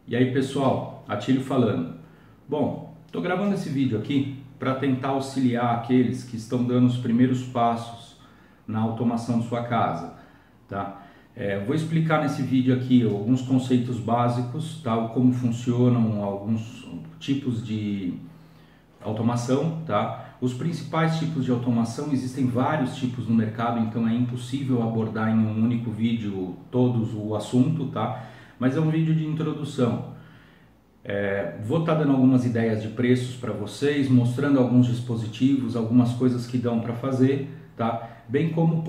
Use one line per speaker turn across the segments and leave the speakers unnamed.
E aí pessoal, Atílio falando. Bom, estou gravando esse vídeo aqui para tentar auxiliar aqueles que estão dando os primeiros passos na automação de sua casa, tá? Vou explicar nesse vídeo aqui alguns conceitos básicos, tá? Como funcionam alguns tipos de automação, tá? Os principais tipos de automação, existem vários tipos no mercado, então é impossível abordar em um único vídeo todos o assunto, tá? Mas é um vídeo de introdução. Vou estar dando algumas ideias de preços para vocês, mostrando alguns dispositivos, algumas coisas que dão para fazer, tá? Bem como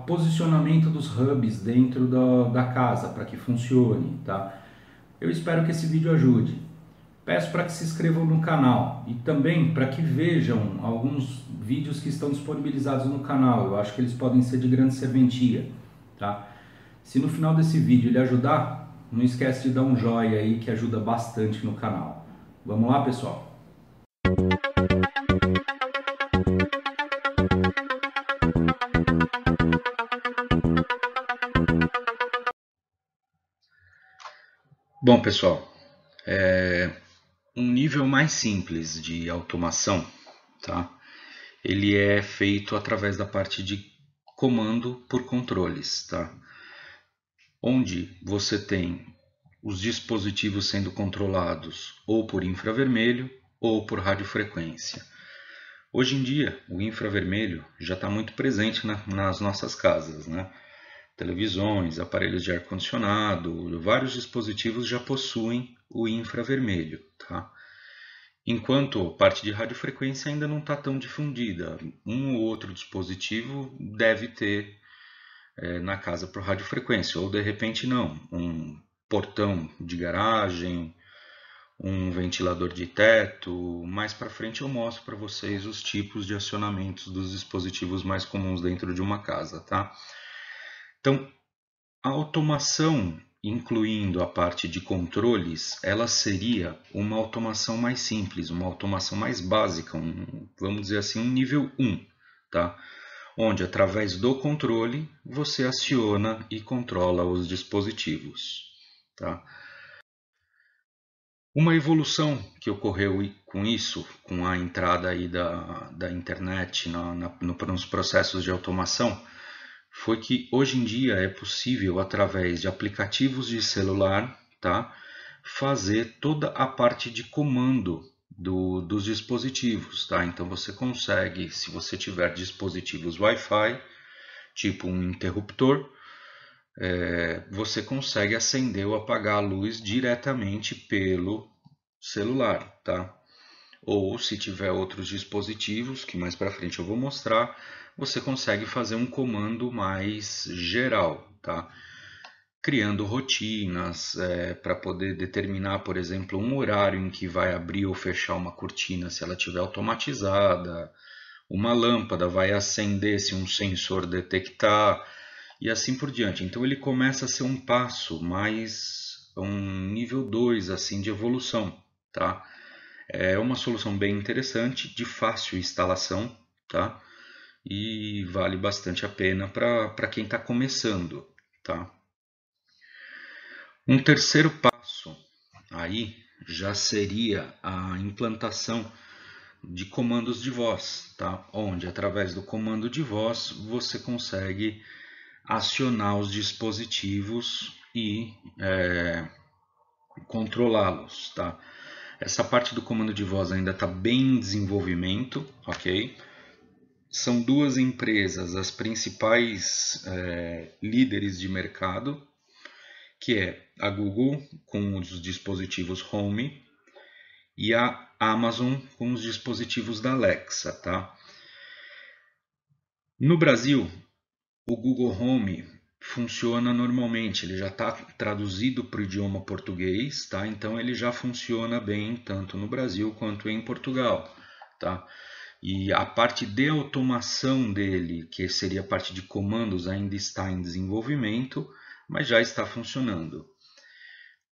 posicionamento dos hubs dentro da casa para que funcione, tá? Eu espero que esse vídeo ajude. Peço para que se inscrevam no canal e também para que vejam alguns vídeos que estão disponibilizados no canal. Eu acho que eles podem ser de grande serventia, tá? Se no final desse vídeo ele ajudar, não esquece de dar um joinha aí que ajuda bastante no canal. Vamos lá, pessoal? Bom, pessoal, um nível mais simples de automação, tá? Ele é feito através da parte de comando por controles, tá? Onde você tem os dispositivos sendo controlados ou por infravermelho ou por radiofrequência. Hoje em dia, o infravermelho já está muito presente nas nossas casas, né? Televisões, aparelhos de ar-condicionado, vários dispositivos já possuem o infravermelho, tá? Enquanto a parte de radiofrequência ainda não está tão difundida. Um ou outro dispositivo deve ter na casa por radiofrequência, ou de repente não, um portão de garagem, um ventilador de teto. Mais para frente eu mostro para vocês os tipos de acionamentos dos dispositivos mais comuns dentro de uma casa, tá? Então, a automação, incluindo a parte de controles, ela seria uma automação mais simples, uma automação mais básica, vamos dizer assim, um nível 1, tá? Onde através do controle você aciona e controla os dispositivos, tá? Uma evolução que ocorreu com isso, com a entrada aí da internet nos processos de automação, foi que hoje em dia é possível, através de aplicativos de celular, tá, fazer toda a parte de comando dos dispositivos, tá? Então você consegue, se você tiver dispositivos Wi-Fi, tipo um interruptor, você consegue acender ou apagar a luz diretamente pelo celular, tá? Ou se tiver outros dispositivos, que mais para frente eu vou mostrar, você consegue fazer um comando mais geral, tá? Criando rotinas para poder determinar, por exemplo, um horário em que vai abrir ou fechar uma cortina se ela estiver automatizada, uma lâmpada vai acender se um sensor detectar e assim por diante. Então ele começa a ser um passo mais, um nível 2 assim, de evolução, tá? É uma solução bem interessante, de fácil instalação, tá? E vale bastante a pena para quem está começando, tá? Um terceiro passo aí já seria a implantação de comandos de voz, tá? Onde através do comando de voz você consegue acionar os dispositivos e controlá-los, tá? Essa parte do comando de voz ainda está bem em desenvolvimento, ok? São duas empresas, as principais líderes de mercado, que é a Google com os dispositivos Home e a Amazon com os dispositivos da Alexa, tá? No Brasil, o Google Home funciona normalmente, ele já está traduzido para o idioma português, tá? Então ele já funciona bem tanto no Brasil quanto em Portugal, tá? E a parte de automação dele, que seria a parte de comandos, ainda está em desenvolvimento, mas já está funcionando.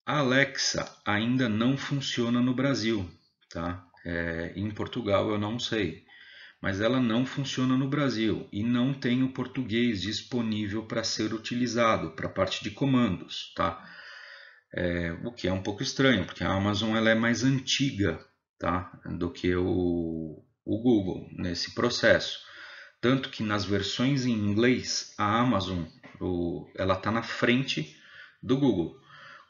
A Alexa ainda não funciona no Brasil, tá? Em Portugal eu não sei, mas ela não funciona no Brasil e não tem o português disponível para ser utilizado para a parte de comandos, tá? O que é um pouco estranho, porque a Amazon ela é mais antiga, tá, do que o Google nesse processo. Tanto que nas versões em inglês, a Amazon ela está na frente do Google.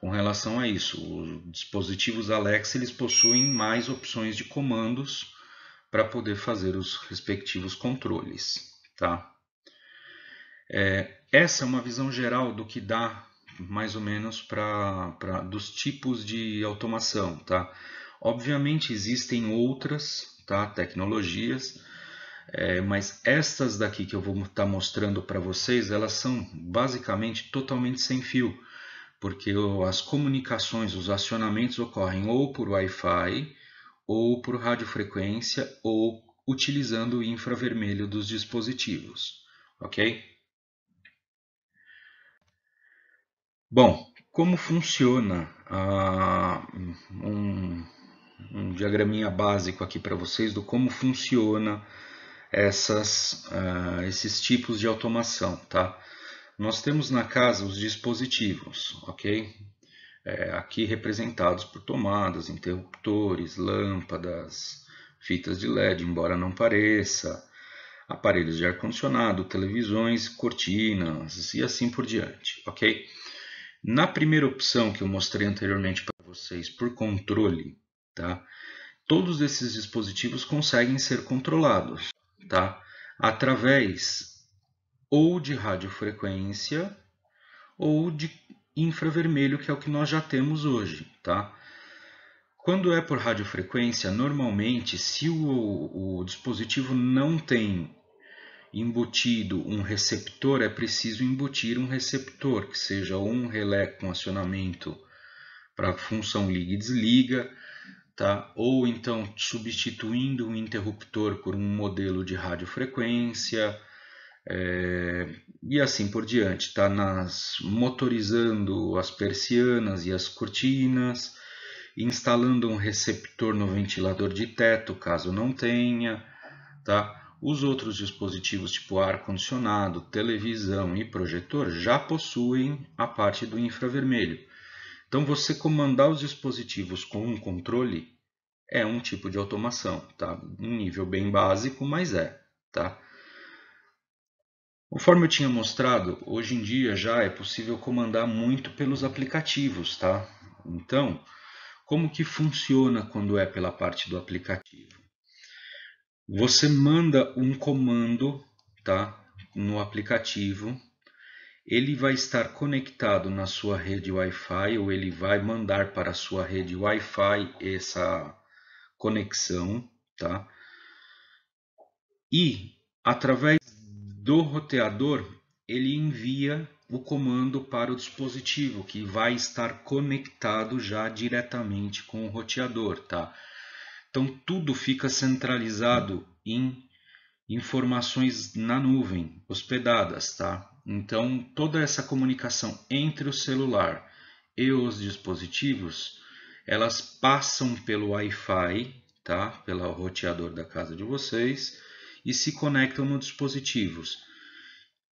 Com relação a isso, os dispositivos Alexa eles possuem mais opções de comandos para poder fazer os respectivos controles, tá? Essa é uma visão geral do que dá mais ou menos dos tipos de automação, tá? Obviamente existem outras, tá, tecnologias, mas estas daqui que eu vou estar mostrando para vocês, elas são basicamente totalmente sem fio, porque as comunicações, os acionamentos ocorrem ou por Wi-Fi, ou por radiofrequência, ou utilizando o infravermelho dos dispositivos, ok? Bom, como funciona um, um diagraminha básico aqui para vocês do como funciona esses tipos de automação, tá? Nós temos na casa os dispositivos, ok? Aqui representados por tomadas, interruptores, lâmpadas, fitas de LED, embora não pareça, aparelhos de ar-condicionado, televisões, cortinas e assim por diante, ok? Na primeira opção que eu mostrei anteriormente para vocês, por controle, tá? Todos esses dispositivos conseguem ser controlados, tá? Através ou de radiofrequência ou de infravermelho, que é o que nós já temos hoje, tá? Quando é por radiofrequência, normalmente, se o dispositivo não tem embutido um receptor, é preciso embutir um receptor, que seja um relé com acionamento para função liga e desliga, tá? Ou então substituindo um interruptor por um modelo de radiofrequência, e assim por diante, tá? Motorizando as persianas e as cortinas, instalando um receptor no ventilador de teto, caso não tenha, tá? Os outros dispositivos, tipo ar-condicionado, televisão e projetor, já possuem a parte do infravermelho. Então, você comandar os dispositivos com um controle é um tipo de automação, tá? Um nível bem básico, mas tá? Conforme eu tinha mostrado, hoje em dia já é possível comandar muito pelos aplicativos, tá? Então, como que funciona quando é pela parte do aplicativo? Você manda um comando, tá, no aplicativo, ele vai estar conectado na sua rede Wi-Fi ou ele vai mandar para a sua rede Wi-Fi essa conexão, tá? E através do roteador ele envia o comando para o dispositivo que vai estar conectado já diretamente com o roteador, tá? Então tudo fica centralizado em informações na nuvem, hospedadas, tá? Então toda essa comunicação entre o celular e os dispositivos, elas passam pelo Wi-Fi, tá? Pelo roteador da casa de vocês e se conectam nos dispositivos,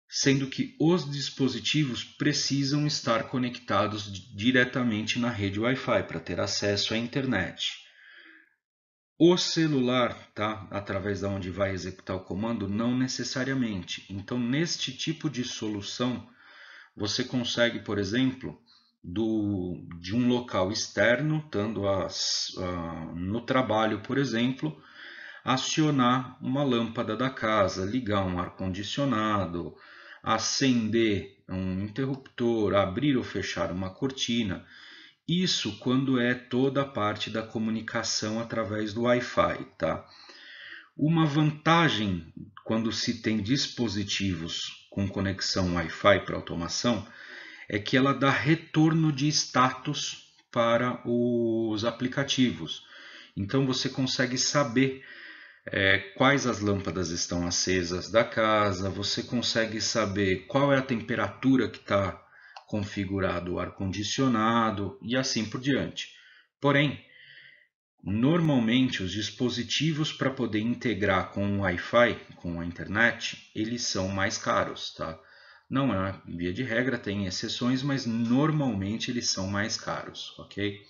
sendo que os dispositivos precisam estar conectados diretamente na rede Wi-Fi para ter acesso à internet. O celular, tá, através da onde vai executar o comando, não necessariamente. Então, neste tipo de solução, você consegue, por exemplo, de um local externo, estando no trabalho, por exemplo, acionar uma lâmpada da casa, ligar um ar-condicionado, acender um interruptor, abrir ou fechar uma cortina. Isso quando é toda a parte da comunicação através do Wi-Fi, tá? Uma vantagem quando se tem dispositivos com conexão Wi-Fi para automação é que ela dá retorno de status para os aplicativos. Então você consegue saber quais as lâmpadas estão acesas da casa, você consegue saber qual é a temperatura que está configurado o ar-condicionado e assim por diante. Porém, normalmente os dispositivos para poder integrar com o Wi-Fi, com a internet, eles são mais caros, tá? Não é via de regra, tem exceções, mas normalmente eles são mais caros, ok?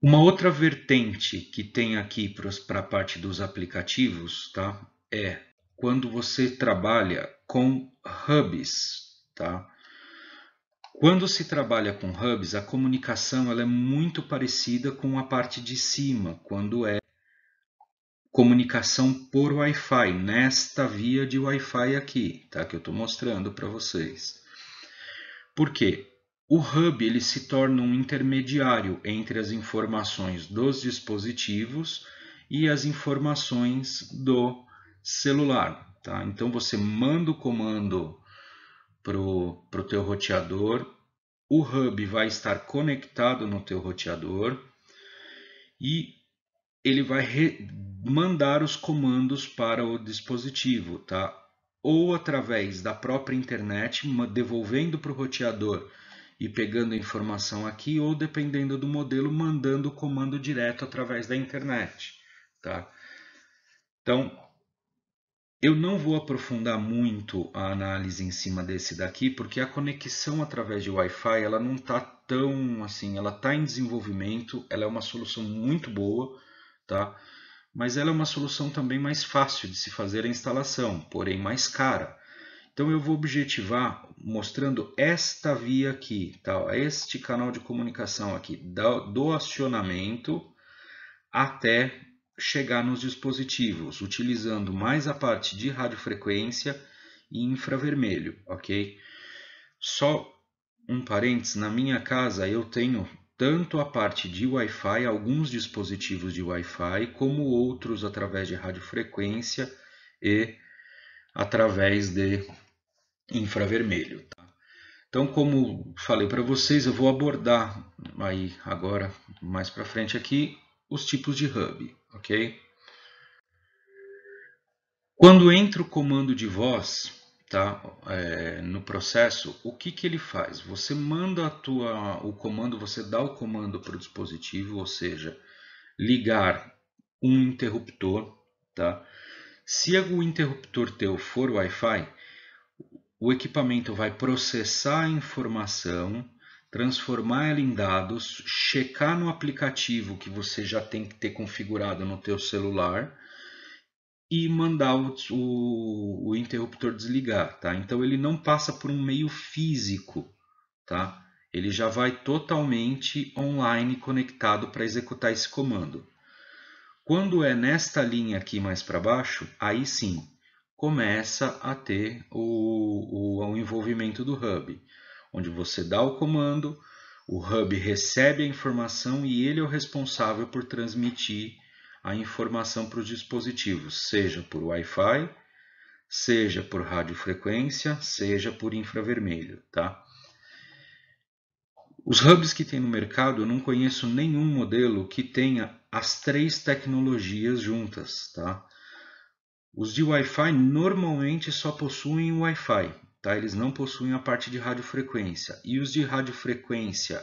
Uma outra vertente que tem aqui para a parte dos aplicativos, tá? É quando você trabalha com hubs, tá? Quando se trabalha com hubs, a comunicação ela é muito parecida com a parte de cima, quando é comunicação por Wi-Fi, nesta via de Wi-Fi aqui, tá? Que eu estou mostrando para vocês. Por quê? O hub ele se torna um intermediário entre as informações dos dispositivos e as informações do celular, tá? Então você manda o comando pro teu roteador, o hub vai estar conectado no teu roteador e ele vai mandar os comandos para o dispositivo, tá? Ou através da própria internet, devolvendo para o roteador e pegando a informação aqui, ou dependendo do modelo, mandando o comando direto através da internet, tá? Então, eu não vou aprofundar muito a análise em cima desse daqui, porque a conexão através de Wi-Fi, ela não está tão assim, ela está em desenvolvimento, ela é uma solução muito boa, tá? Mas ela é uma solução também mais fácil de se fazer a instalação, porém mais cara. Então eu vou objetivar mostrando esta via aqui, tá? Este canal de comunicação aqui, do acionamento até chegar nos dispositivos, utilizando mais a parte de radiofrequência e infravermelho, ok? Só um parênteses, na minha casa eu tenho tanto a parte de Wi-Fi, alguns dispositivos de Wi-Fi, como outros através de radiofrequência e através de infravermelho. Tá? Então, como falei para vocês, eu vou abordar aí agora, mais para frente aqui, os tipos de hub, ok? Quando entra o comando de voz, tá, no processo, o que, que ele faz? Você manda o comando, você dá o comando para o dispositivo, ou seja, ligar um interruptor, tá? Se o interruptor teu for Wi-Fi, o equipamento vai processar a informação, transformar ela em dados, checar no aplicativo que você já tem que ter configurado no teu celular e mandar o interruptor desligar, tá? Então ele não passa por um meio físico, tá? Ele já vai totalmente online conectado para executar esse comando. Quando é nesta linha aqui mais para baixo, aí sim começa a ter o envolvimento do hub, onde você dá o comando, o hub recebe a informação e ele é o responsável por transmitir a informação para os dispositivos, seja por Wi-Fi, seja por radiofrequência, seja por infravermelho, tá? Os hubs que tem no mercado, eu não conheço nenhum modelo que tenha as três tecnologias juntas, tá? Os de Wi-Fi normalmente só possuem o Wi-Fi, tá? Eles não possuem a parte de radiofrequência. E os de radiofrequência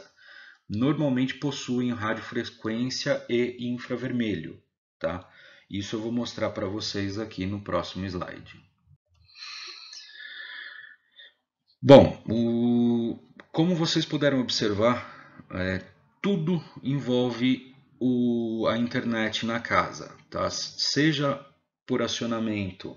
normalmente possuem radiofrequência e infravermelho, tá? Isso eu vou mostrar para vocês aqui no próximo slide. Bom, como vocês puderam observar, tudo envolve a internet na casa, tá? Seja por acionamento,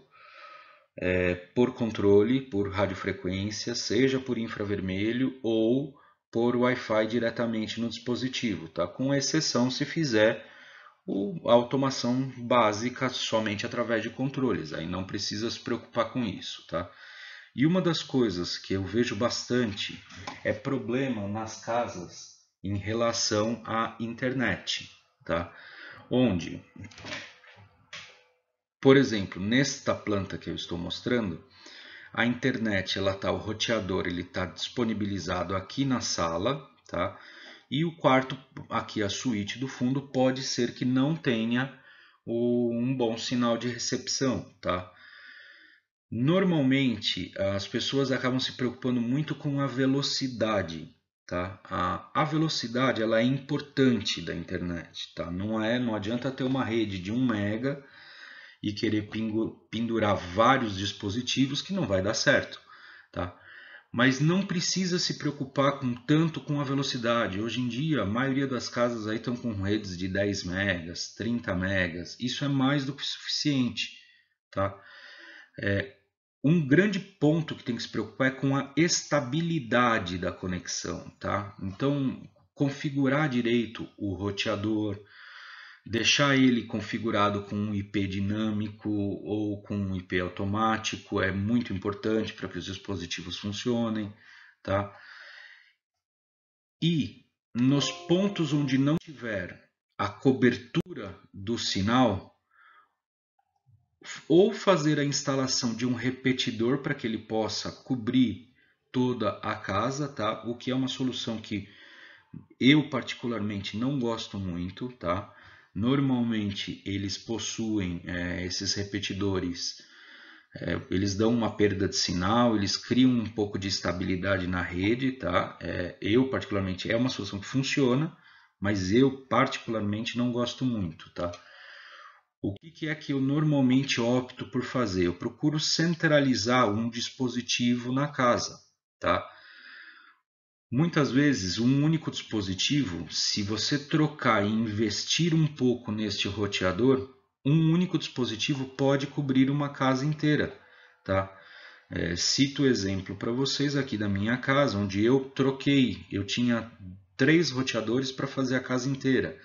por controle, por radiofrequência, seja por infravermelho ou por Wi-Fi diretamente no dispositivo, tá? Com exceção se fizer a automação básica somente através de controles, aí não precisa se preocupar com isso, tá? E uma das coisas que eu vejo bastante é problema nas casas em relação à internet, tá? Onde, por exemplo, nesta planta que eu estou mostrando, a internet, ela tá, o roteador, ele está disponibilizado aqui na sala, tá? E o quarto, aqui a suíte do fundo, pode ser que não tenha um bom sinal de recepção, tá? Normalmente, as pessoas acabam se preocupando muito com a velocidade, tá? A velocidade, ela é importante da internet, tá? Não adianta ter uma rede de 1 mega e querer pendurar vários dispositivos que não vai dar certo, tá? Mas não precisa se preocupar tanto com a velocidade. Hoje em dia, a maioria das casas aí estão com redes de 10 megas, 30 megas. Isso é mais do que suficiente, tá? Um grande ponto que tem que se preocupar é com a estabilidade da conexão, tá? Então, configurar direito o roteador, deixar ele configurado com um IP dinâmico ou com um IP automático é muito importante para que os dispositivos funcionem, tá? E nos pontos onde não tiver a cobertura do sinal, ou fazer a instalação de um repetidor para que ele possa cobrir toda a casa, tá? O que é uma solução que eu particularmente não gosto muito, tá? Normalmente eles possuem esses repetidores, eles dão uma perda de sinal, eles criam um pouco de estabilidade na rede, tá? Eu particularmente é uma solução que funciona, mas eu particularmente não gosto muito, tá? O que é que eu normalmente opto por fazer? Eu procuro centralizar um dispositivo na casa, tá? Muitas vezes, um único dispositivo, se você trocar e investir um pouco neste roteador, um único dispositivo pode cobrir uma casa inteira, tá? Cito o exemplo para vocês aqui da minha casa, onde eu troquei, eu tinha 3 roteadores para fazer a casa inteira.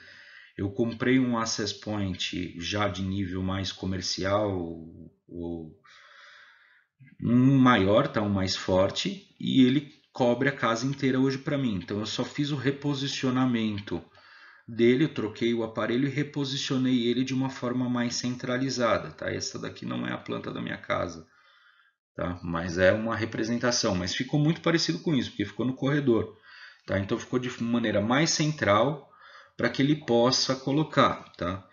Eu comprei um access point já de nível mais comercial, um maior, tá? Um mais forte, e ele cobre a casa inteira hoje para mim. Então eu só fiz o reposicionamento dele, eu troquei o aparelho e reposicionei ele de uma forma mais centralizada, tá? Essa daqui não é a planta da minha casa, tá? Mas é uma representação, mas ficou muito parecido com isso, porque ficou no corredor, tá? Então ficou de maneira mais central para que ele possa colocar, tá?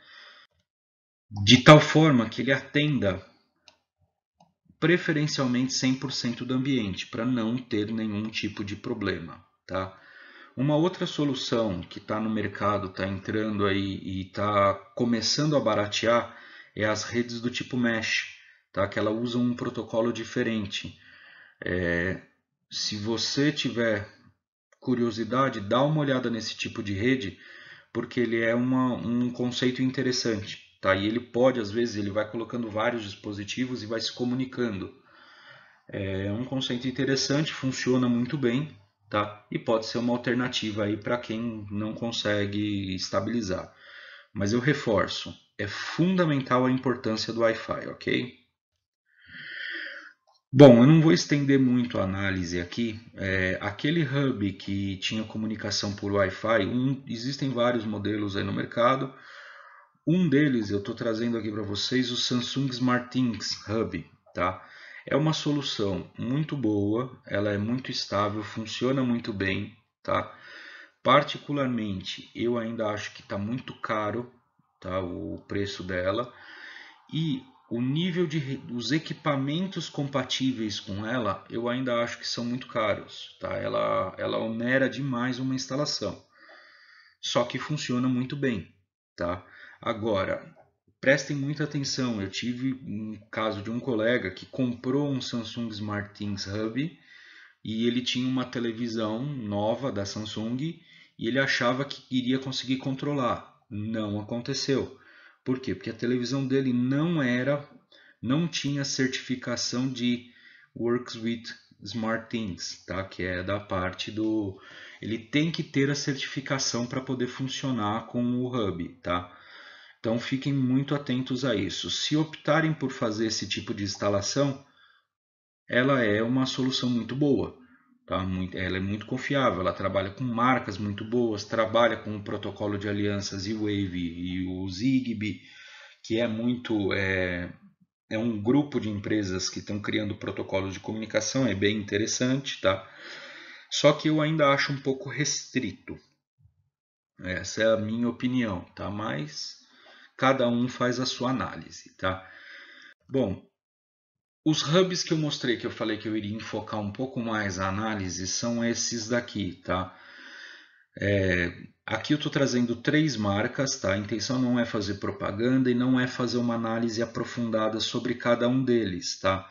De tal forma que ele atenda preferencialmente 100% do ambiente, para não ter nenhum tipo de problema, tá? Uma outra solução que está no mercado, está entrando aí e está começando a baratear é as redes do tipo Mesh, tá? Que ela usa um protocolo diferente. Se você tiver curiosidade, dá uma olhada nesse tipo de rede, porque ele é um conceito interessante, tá? E ele pode, às vezes, ele vai colocando vários dispositivos e vai se comunicando. É um conceito interessante, funciona muito bem, tá? E pode ser uma alternativa aí para quem não consegue estabilizar. Mas eu reforço, é fundamental a importância do Wi-Fi, ok? Bom, eu não vou estender muito a análise aqui. Aquele hub que tinha comunicação por Wi-Fi, existem vários modelos aí no mercado. Um deles eu estou trazendo aqui para vocês o Samsung SmartThings Hub, tá? É uma solução muito boa, ela é muito estável, funciona muito bem, tá? Particularmente, eu ainda acho que está muito caro, tá? O preço dela e o nível os equipamentos compatíveis com ela, eu ainda acho que são muito caros, tá? Ela onera demais uma instalação, só que funciona muito bem, tá? Agora, prestem muita atenção, eu tive um caso de um colega que comprou um Samsung SmartThings Hub e ele tinha uma televisão nova da Samsung e ele achava que iria conseguir controlar. Não aconteceu. Por quê? Porque a televisão dele não tinha certificação de Works with SmartThings, tá? Que é da parte do... Ele tem que ter a certificação para poder funcionar com o hub, tá? Então fiquem muito atentos a isso. Se optarem por fazer esse tipo de instalação, ela é uma solução muito boa, tá? Ela é muito confiável, ela trabalha com marcas muito boas, trabalha com o protocolo de alianças E-Wave e o Zigbee, que é um grupo de empresas que estão criando protocolos de comunicação, é bem interessante, tá? Só que eu ainda acho um pouco restrito. Essa é a minha opinião, tá? Mas cada um faz a sua análise, tá? Bom, os hubs que eu mostrei, que eu falei que eu iria enfocar um pouco mais a análise, são esses daqui, tá? Aqui eu estou trazendo 3 marcas, tá? A intenção não é fazer propaganda e não é fazer uma análise aprofundada sobre cada um deles, tá?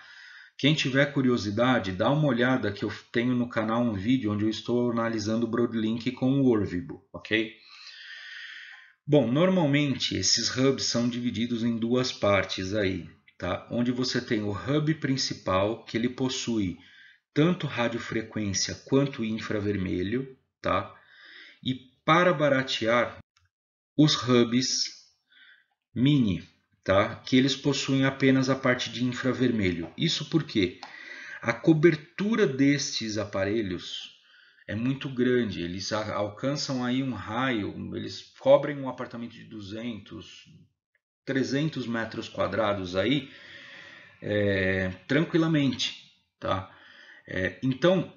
Quem tiver curiosidade, dá uma olhada que eu tenho no canal um vídeo onde eu estou analisando o Broadlink com o Orvibo, ok? Bom, normalmente esses hubs são divididos em 2 partes aí, tá? Onde você tem o hub principal, que ele possui tanto radiofrequência quanto infravermelho, tá? E para baratear, os hubs mini, tá? Que eles possuem apenas a parte de infravermelho. Isso porque a cobertura destes aparelhos é muito grande, eles alcançam aí um raio, eles cobrem um apartamento de 200, 300 metros quadrados aí tranquilamente, tá? Então,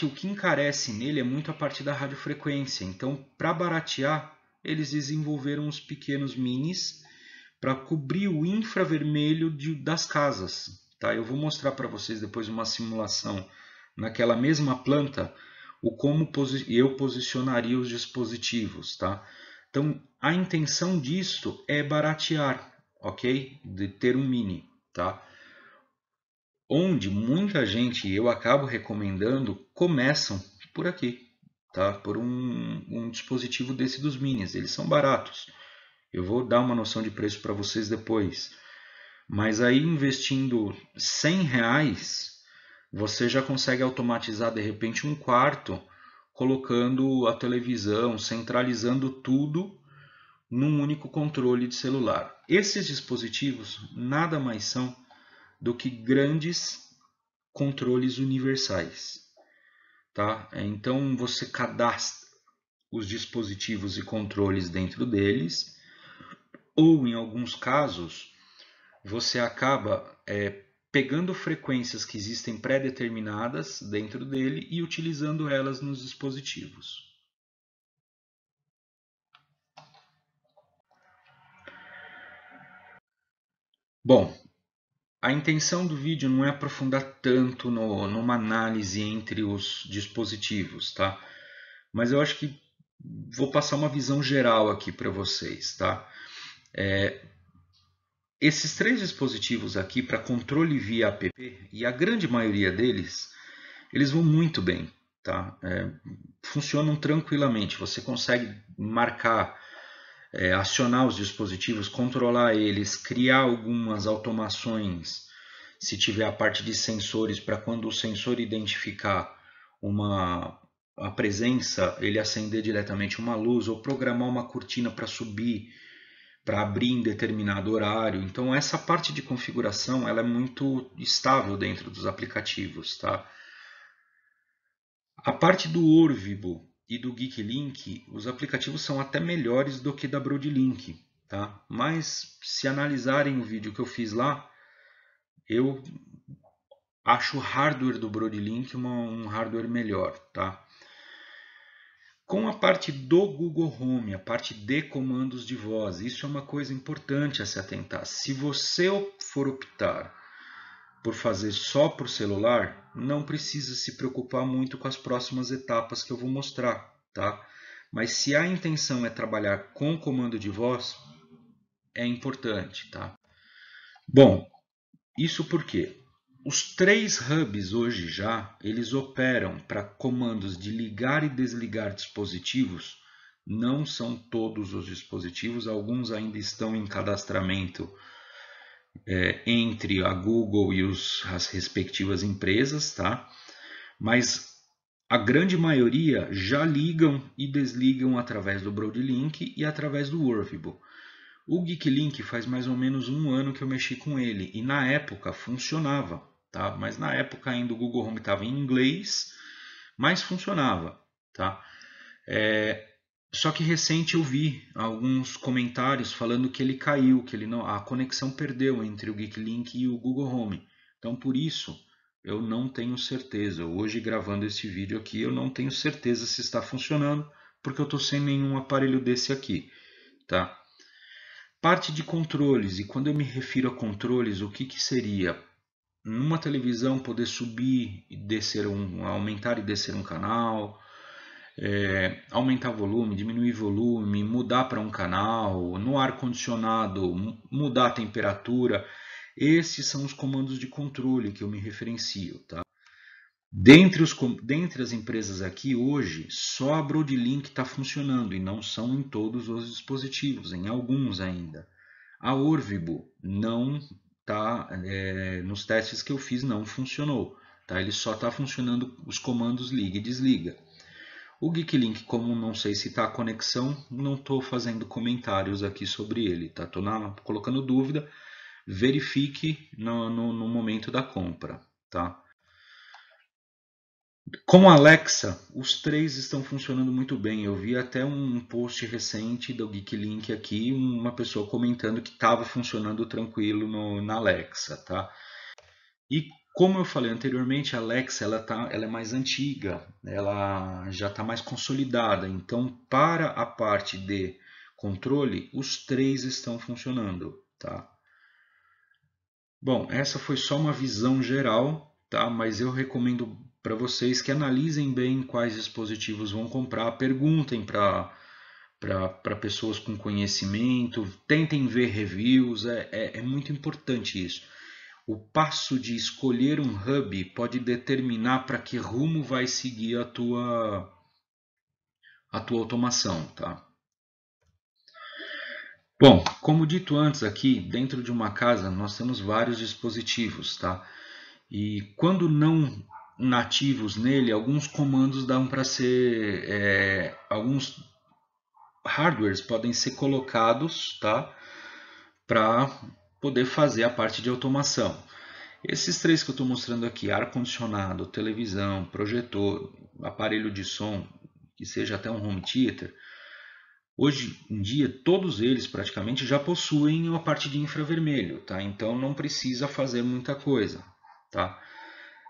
o que encarece nele é muito a parte da radiofrequência. Então, para baratear, eles desenvolveram os pequenos minis para cobrir o infravermelho das casas. Tá? Eu vou mostrar para vocês depois uma simulação naquela mesma planta o como eu posicionaria os dispositivos. Tá? Então, a intenção disto é baratear, ok? De ter um mini. Tá? Onde muita gente, eu acabo recomendando, começam por aqui, tá? Por um dispositivo desse dos minis. Eles são baratos. Eu vou dar uma noção de preço para vocês depois. Mas aí investindo R$ 100, você já consegue automatizar de repente um quarto, colocando a televisão, centralizando tudo num único controle de celular. Esses dispositivos nada mais são do que grandes controles universais, tá? Então você cadastra os dispositivos e controles dentro deles, ou em alguns casos você acaba pegando frequências que existem pré-determinadas dentro dele e utilizando elas nos dispositivos. Bom, a intenção do vídeo não é aprofundar tanto numa análise entre os dispositivos, tá? Mas eu acho que vou passar uma visão geral aqui para vocês, tá? Esses 3 dispositivos aqui para controle via app, e a grande maioria deles, eles vão muito bem, tá? Funcionam tranquilamente, você consegue marcar, acionar os dispositivos, controlar eles, criar algumas automações, se tiver a parte de sensores, para quando o sensor identificar a presença, ele acender diretamente uma luz, ou programar uma cortina para subir, para abrir em determinado horário. Então essa parte de configuração ela é muito estável dentro dos aplicativos, tá? A parte do Orvibo e do Geeklink, os aplicativos são até melhores do que da Broadlink, tá? Mas se analisarem o vídeo que eu fiz lá, eu acho o hardware do Broadlink um hardware melhor, tá? Com a parte do Google Home, a parte de comandos de voz, isso é uma coisa importante a se atentar. Se você for optar por fazer só por celular, não precisa se preocupar muito com as próximas etapas que eu vou mostrar, tá? Mas se a intenção é trabalhar com comando de voz, é importante, tá? Bom, isso porque os 3 hubs hoje eles operam para comandos de ligar e desligar dispositivos. Não são todos os dispositivos, alguns ainda estão em cadastramento entre a Google e as respectivas empresas, tá? Mas a grande maioria já ligam e desligam através do Broadlink e através do Orvibo. O Geeklink faz mais ou menos 1 ano que eu mexi com ele e na época funcionava, tá? Mas na época ainda o Google Home estava em inglês, mas funcionava, tá? Só que recente eu vi alguns comentários falando que ele caiu, que a conexão perdeu entre o Geeklink e o Google Home. Então por isso eu não tenho certeza. Hoje gravando esse vídeo aqui eu não tenho certeza se está funcionando, porque eu estou sem nenhum aparelho desse aqui, tá? Parte de controles, e quando eu me refiro a controles, o que seria? Numa televisão poder subir e descer aumentar e descer um canal, aumentar volume, diminuir volume, mudar para um canal, no ar-condicionado, mudar a temperatura. Esses são os comandos de controle que eu me referencio, tá? Dentre as empresas aqui hoje, só a Broadlink está funcionando e não são em todos os dispositivos, em alguns ainda. A Orvibo não tá, nos testes que eu fiz não funcionou, tá? Ele só está funcionando os comandos liga e desliga. O Geeklink, como não sei se está a conexão, não estou fazendo comentários aqui sobre ele, tá? Estou colocando dúvida, verifique no momento da compra, tá? Com a Alexa, os três estão funcionando muito bem. Eu vi até um post recente do Geeklink aqui, uma pessoa comentando que estava funcionando tranquilo na Alexa, tá? E como eu falei anteriormente, a Alexa ela é mais antiga, ela já está mais consolidada. Então, para a parte de controle, os três estão funcionando, tá? Bom, essa foi só uma visão geral, tá? Mas eu recomendo para vocês que analisem bem quais dispositivos vão comprar, perguntem para pessoas com conhecimento, tentem ver reviews, é muito importante isso. O passo de escolher um hub pode determinar para que rumo vai seguir a tua automação, tá? Bom, como dito antes aqui, dentro de uma casa nós temos vários dispositivos, tá? E quando não nativos nele, alguns comandos dão para ser, alguns hardwares podem ser colocados, tá? Para poder fazer a parte de automação. Esses três que eu estou mostrando aqui, ar-condicionado, televisão, projetor, aparelho de som, que seja até um home theater, hoje em dia todos eles praticamente já possuem uma parte de infravermelho, tá? Então não precisa fazer muita coisa, tá?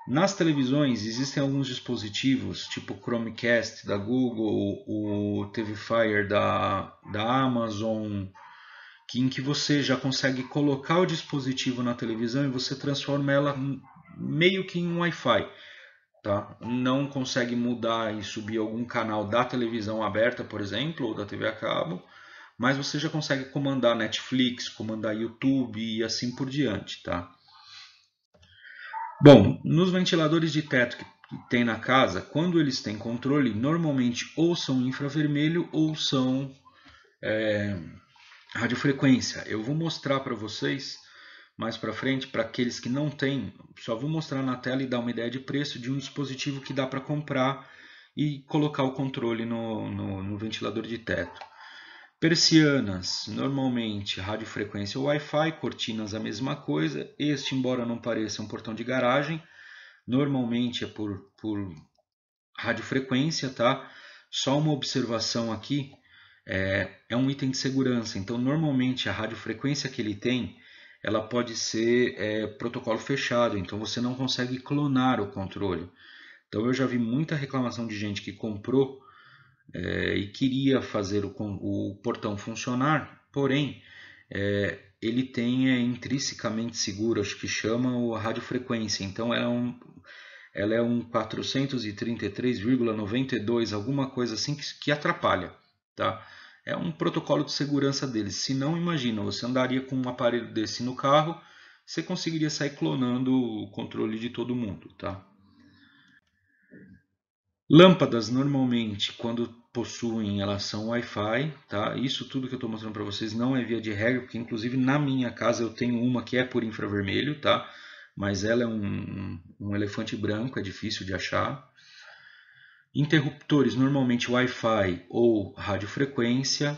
Nas televisões existem alguns dispositivos, tipo o Chromecast da Google, o TV Fire da Amazon, em que você já consegue colocar o dispositivo na televisão e você transforma ela meio que em um Wi-Fi. Tá? Não consegue mudar e subir algum canal da televisão aberta, por exemplo, ou da TV a cabo, mas você já consegue comandar Netflix, comandar YouTube e assim por diante. Tá? Bom, nos ventiladores de teto que tem na casa, quando eles têm controle, normalmente ou são infravermelho ou são radiofrequência. Eu vou mostrar para vocês mais para frente, para aqueles que não têm, só vou mostrar na tela e dar uma ideia de preço de um dispositivo que dá para comprar e colocar o controle no ventilador de teto. Persianas, normalmente radiofrequência ou Wi-Fi, cortinas a mesma coisa. Este, embora não pareça um portão de garagem, normalmente é por radiofrequência, tá? Só uma observação aqui, é um item de segurança, então normalmente a radiofrequência que ele tem, ela pode ser protocolo fechado, então você não consegue clonar o controle. Então eu já vi muita reclamação de gente que comprou e queria fazer o portão funcionar, porém ele tem intrinsecamente seguro, acho que chama a radiofrequência, então ela é um 433,92, alguma coisa assim que atrapalha, tá? É um protocolo de segurança deles. Se não, imagina, você andaria com um aparelho desse no carro, você conseguiria sair clonando o controle de todo mundo, tá? Lâmpadas, normalmente, quando possuem, elas são Wi-Fi, tá? Isso tudo que eu estou mostrando para vocês não é via de regra, porque inclusive na minha casa eu tenho uma que é por infravermelho, tá? Mas ela é um elefante branco, é difícil de achar. Interruptores, normalmente Wi-Fi ou radiofrequência.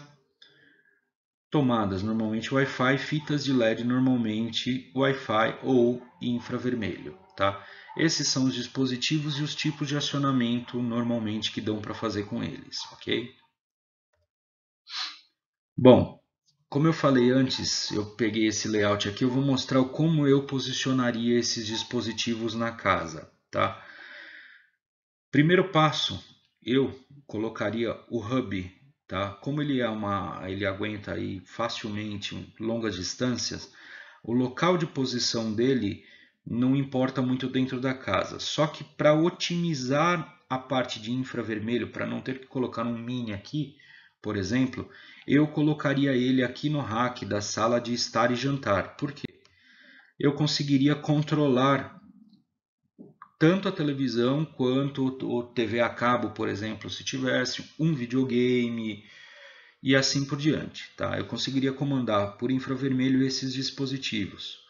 Tomadas, normalmente Wi-Fi. Fitas de LED, normalmente Wi-Fi ou infravermelho. Tá? Esses são os dispositivos e os tipos de acionamento normalmente que dão para fazer com eles. Ok? Bom, como eu falei antes, eu peguei esse layout aqui, eu vou mostrar como eu posicionaria esses dispositivos na casa. Tá? Primeiro passo, eu colocaria o hub, tá? Como ele aguenta aí facilmente longas distâncias, o local de posição dele não importa muito dentro da casa. Só que para otimizar a parte de infravermelho, para não ter que colocar um mini aqui, por exemplo, eu colocaria ele aqui no rack da sala de estar e jantar. Por quê? Eu conseguiria controlar tanto a televisão quanto o TV a cabo, por exemplo, se tivesse um videogame e assim por diante. Tá? Eu conseguiria comandar por infravermelho esses dispositivos.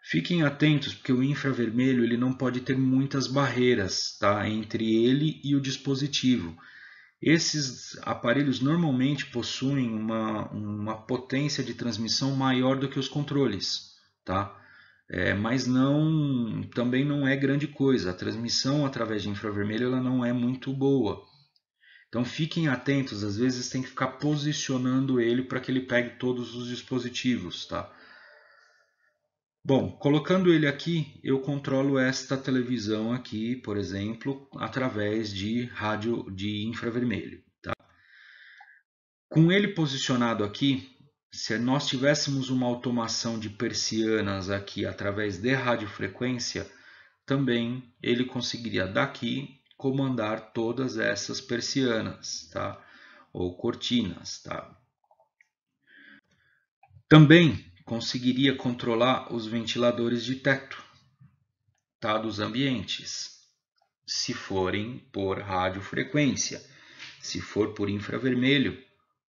Fiquem atentos, porque o infravermelho ele não pode ter muitas barreiras, tá, entre ele e o dispositivo. Esses aparelhos normalmente possuem uma potência de transmissão maior do que os controles, tá? Mas também não é grande coisa. A transmissão através de infravermelho ela não é muito boa. Então fiquem atentos, às vezes tem que ficar posicionando ele para que ele pegue todos os dispositivos, tá? Bom, colocando ele aqui, eu controlo esta televisão aqui, por exemplo, através de rádio de infravermelho. Tá? Com ele posicionado aqui, se nós tivéssemos uma automação de persianas aqui através de radiofrequência, também ele conseguiria daqui comandar todas essas persianas, tá? Ou cortinas. Tá? Também conseguiria controlar os ventiladores de teto, tá? Dos ambientes, se forem por radiofrequência. Se for por infravermelho,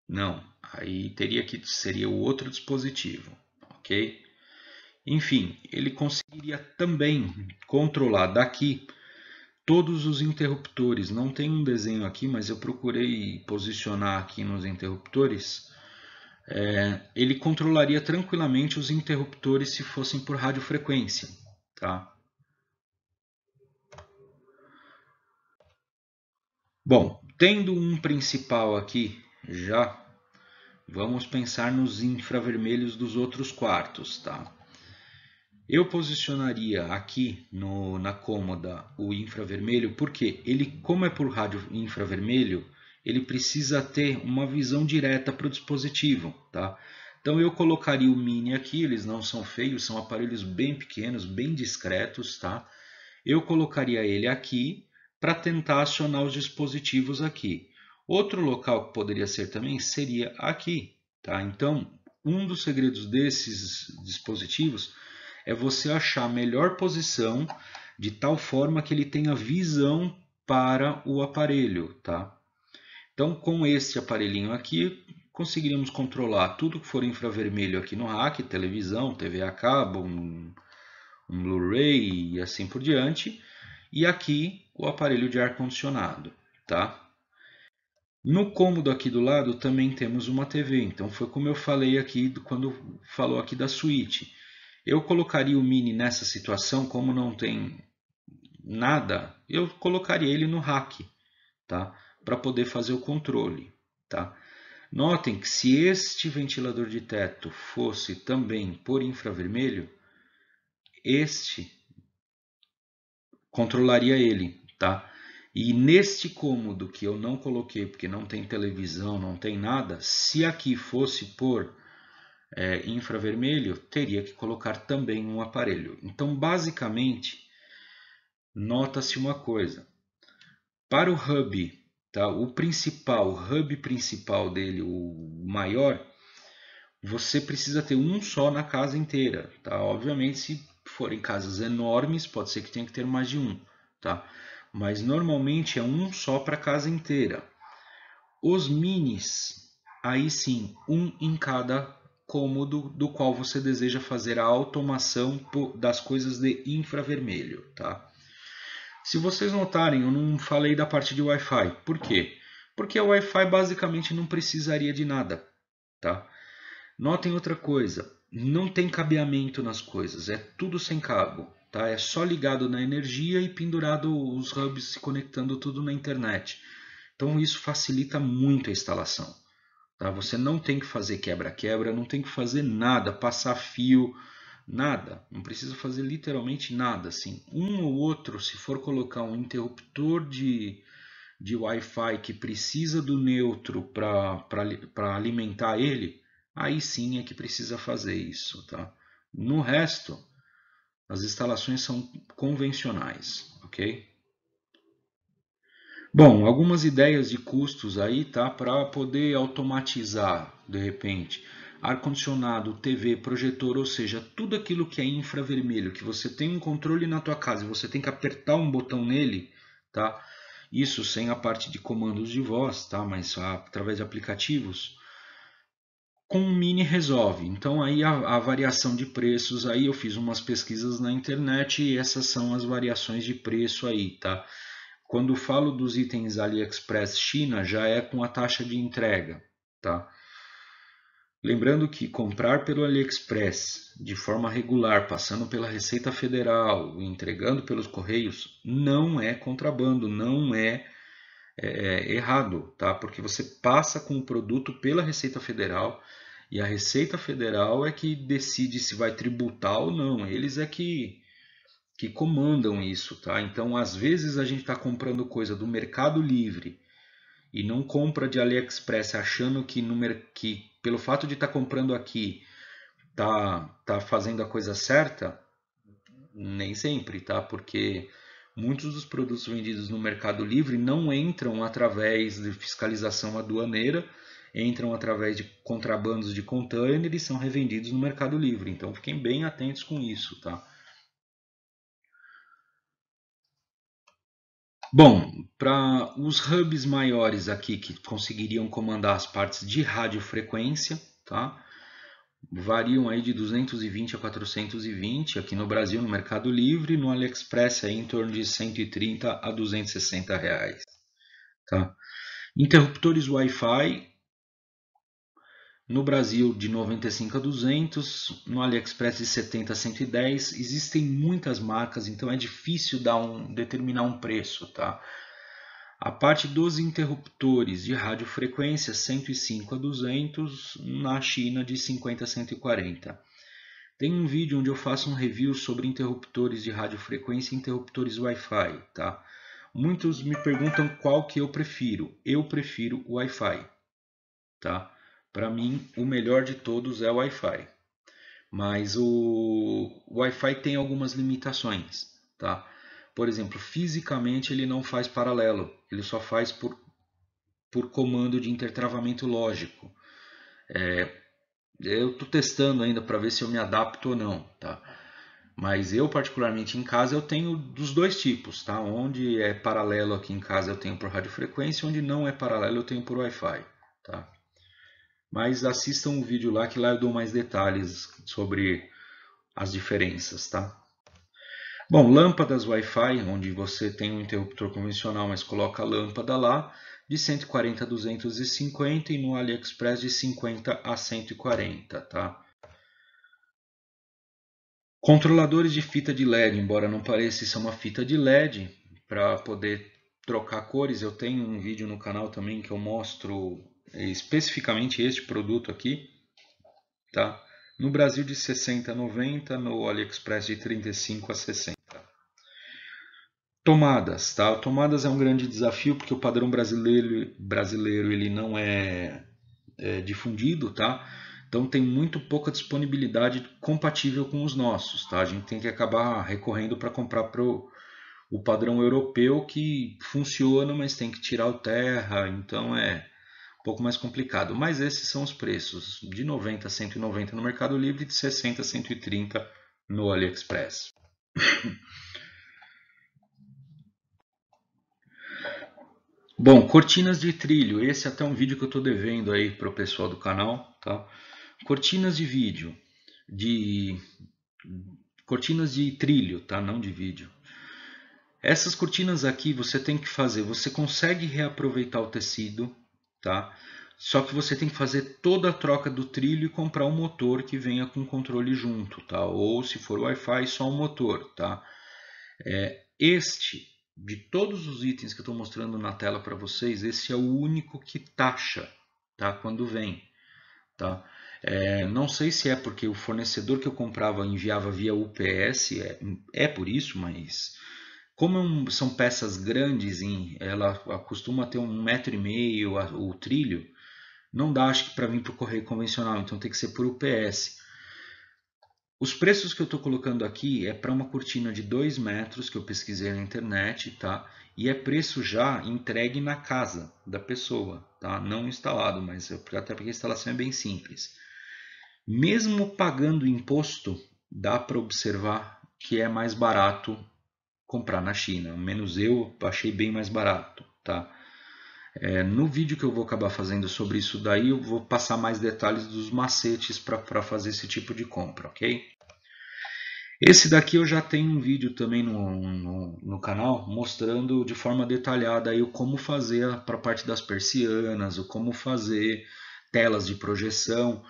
não. Aí seria o outro dispositivo, ok? Enfim, ele conseguiria também controlar daqui todos os interruptores. Não tem um desenho aqui, mas eu procurei posicionar aqui nos interruptores. Ele controlaria tranquilamente os interruptores se fossem por radiofrequência, tá? Bom, tendo um principal aqui já, vamos pensar nos infravermelhos dos outros quartos, tá? Eu posicionaria aqui na cômoda o infravermelho, porque ele, como é por rádio infravermelho, ele precisa ter uma visão direta para o dispositivo, tá? Então eu colocaria o mini aqui, eles não são feios, são aparelhos bem pequenos, bem discretos, tá? Eu colocaria ele aqui para tentar acionar os dispositivos aqui. Outro local que poderia ser também seria aqui, tá? Então, um dos segredos desses dispositivos é você achar a melhor posição de tal forma que ele tenha visão para o aparelho, tá? Então, com este aparelhinho aqui, conseguiríamos controlar tudo que for infravermelho aqui no rack, televisão, TV a cabo, um Blu-ray e assim por diante. E aqui o aparelho de ar-condicionado, tá? No cômodo aqui do lado também temos uma TV, então foi como eu falei aqui quando falou aqui da suíte. Eu colocaria o mini nessa situação, como não tem nada, eu colocaria ele no rack, tá? Para poder fazer o controle, tá? Notem que se este ventilador de teto fosse também por infravermelho, este controlaria ele, tá? E neste cômodo que eu não coloquei, porque não tem televisão, não tem nada, se aqui fosse por infravermelho, teria que colocar também um aparelho. Então, basicamente, nota-se uma coisa. Para o hub, tá? O hub principal dele, o maior, você precisa ter um só na casa inteira, tá? Obviamente, se forem casas enormes, pode ser que tenha que ter mais de um, tá? Mas normalmente é um só para a casa inteira. Os minis, aí sim, um em cada cômodo do qual você deseja fazer a automação das coisas de infravermelho, tá? Se vocês notarem, eu não falei da parte de Wi-Fi. Por quê? Porque o Wi-Fi basicamente não precisaria de nada, tá? Notem outra coisa, não tem cabeamento nas coisas, é tudo sem cabo, tá? É só ligado na energia e pendurado os hubs se conectando tudo na internet. Então isso facilita muito a instalação, tá? Você não tem que fazer quebra-quebra, não tem que fazer nada, passar fio, nada. Não precisa fazer literalmente nada, assim. Um ou outro, se for colocar um interruptor de Wi-Fi que precisa do neutro para alimentar ele, aí sim é que precisa fazer isso, tá? No resto, as instalações são convencionais, ok? Bom, algumas ideias de custos aí, tá? Para poder automatizar, de repente, ar-condicionado, TV, projetor, ou seja, tudo aquilo que é infravermelho, que você tem um controle na tua casa e você tem que apertar um botão nele, tá? Isso sem a parte de comandos de voz, tá? Mas através de aplicativos. Com o Mini resolve. Então aí a variação de preços, aí eu fiz umas pesquisas na internet e essas são as variações de preço aí, tá? Quando falo dos itens AliExpress China, já é com a taxa de entrega, tá? Lembrando que comprar pelo AliExpress de forma regular, passando pela Receita Federal, entregando pelos correios, não é contrabando, não é errado, tá? Porque você passa com o produto pela Receita Federal e a Receita Federal é que decide se vai tributar ou não. Eles é que comandam isso, tá? Então, às vezes a gente está comprando coisa do Mercado Livre e não compra de AliExpress achando que pelo fato de estar comprando aqui tá fazendo a coisa certa, nem sempre, tá? Porque muitos dos produtos vendidos no Mercado Livre não entram através de fiscalização aduaneira, entram através de contrabandos de container e são revendidos no Mercado Livre. Então fiquem bem atentos com isso, tá? Bom, para os hubs maiores aqui que conseguiriam comandar as partes de radiofrequência, tá? Variam aí de 220 a 420 aqui no Brasil, no Mercado Livre, no AliExpress aí em torno de 130 a 260 reais, tá? Interruptores Wi-Fi no Brasil de 95 a 200, no AliExpress de 70 a 110. Existem muitas marcas, então é difícil determinar um preço, tá? A parte dos interruptores de radiofrequência 105 a 200, na China de 50 a 140. Tem um vídeo onde eu faço um review sobre interruptores de radiofrequência e interruptores Wi-Fi, tá? Muitos me perguntam qual que eu prefiro. Eu prefiro o Wi-Fi, tá? Para mim, o melhor de todos é o Wi-Fi. Mas o Wi-Fi tem algumas limitações, tá? Por exemplo, fisicamente ele não faz paralelo, ele só faz por comando de intertravamento lógico. Eu estou testando ainda para ver se eu me adapto ou não, tá? Mas eu particularmente em casa eu tenho dos dois tipos, tá? Onde é paralelo aqui em casa eu tenho por radiofrequência, onde não é paralelo eu tenho por Wi-Fi, tá? Mas assistam o vídeo lá que lá eu dou mais detalhes sobre as diferenças, tá? Bom, lâmpadas Wi-Fi, onde você tem um interruptor convencional, mas coloca a lâmpada lá, de 140 a 250 e no AliExpress de 50 a 140, tá? Controladores de fita de LED, embora não pareça ser uma fita de LED, para poder trocar cores, eu tenho um vídeo no canal também que eu mostro especificamente este produto aqui, tá? No Brasil de 60 a 90, no AliExpress de 35 a 60. Tomadas, tá? Tomadas é um grande desafio porque o padrão brasileiro ele não é difundido, tá? Então tem muito pouca disponibilidade compatível com os nossos, tá? A gente tem que acabar recorrendo para comprar o padrão europeu que funciona, mas tem que tirar o terra, então é um pouco mais complicado. Mas esses são os preços, de 90 a 190 no Mercado Livre e de 60 a 130 no AliExpress. Bom, cortinas de trilho, esse é até um vídeo que eu estou devendo aí para o pessoal do canal, tá? Cortinas de vídeo, de cortinas de trilho, tá? Não de vídeo. Essas cortinas aqui você tem que fazer, você consegue reaproveitar o tecido, tá? Só que você tem que fazer toda a troca do trilho e comprar um motor que venha com controle junto, tá? Ou se for Wi-Fi, só um motor, tá? Este, de todos os itens que eu estou mostrando na tela para vocês, esse é o único que taxa, tá? Quando vem, tá? Não sei se é porque o fornecedor que eu comprava enviava via UPS, é por isso, mas como são peças grandes, ela costuma ter 1,5 m o trilho, não dá acho que para vir por correio convencional, então tem que ser por UPS. Os preços que eu estou colocando aqui é para uma cortina de 2 metros que eu pesquisei na internet, tá? E é preço já entregue na casa da pessoa, tá? Não instalado, mas até porque a instalação é bem simples. Mesmo pagando imposto, dá para observar que é mais barato comprar na China. Menos eu achei bem mais barato, tá? No vídeo que eu vou acabar fazendo sobre isso daí, eu vou passar mais detalhes dos macetes para fazer esse tipo de compra, ok? Esse daqui eu já tenho um vídeo também no canal mostrando de forma detalhada aí o como fazer para a parte das persianas, o como fazer telas de projeção.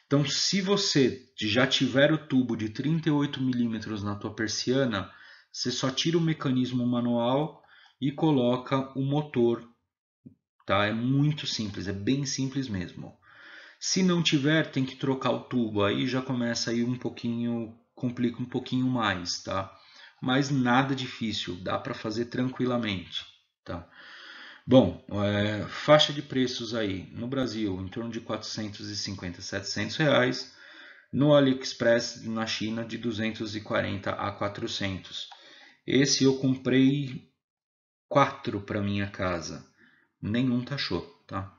Então, se você já tiver o tubo de 38 milímetros na tua persiana, você só tira o mecanismo manual e coloca o motor, tá? É muito simples, é bem simples mesmo. Se não tiver, tem que trocar o tubo, aí já começa aí um pouquinho, complica um pouquinho mais, tá? Mas nada difícil, dá para fazer tranquilamente, tá? Bom, faixa de preços aí no Brasil em torno de 450 a 700 reais, no AliExpress na China de 240 a 400. Esse eu comprei 4 para minha casa, nenhum taxou, tá?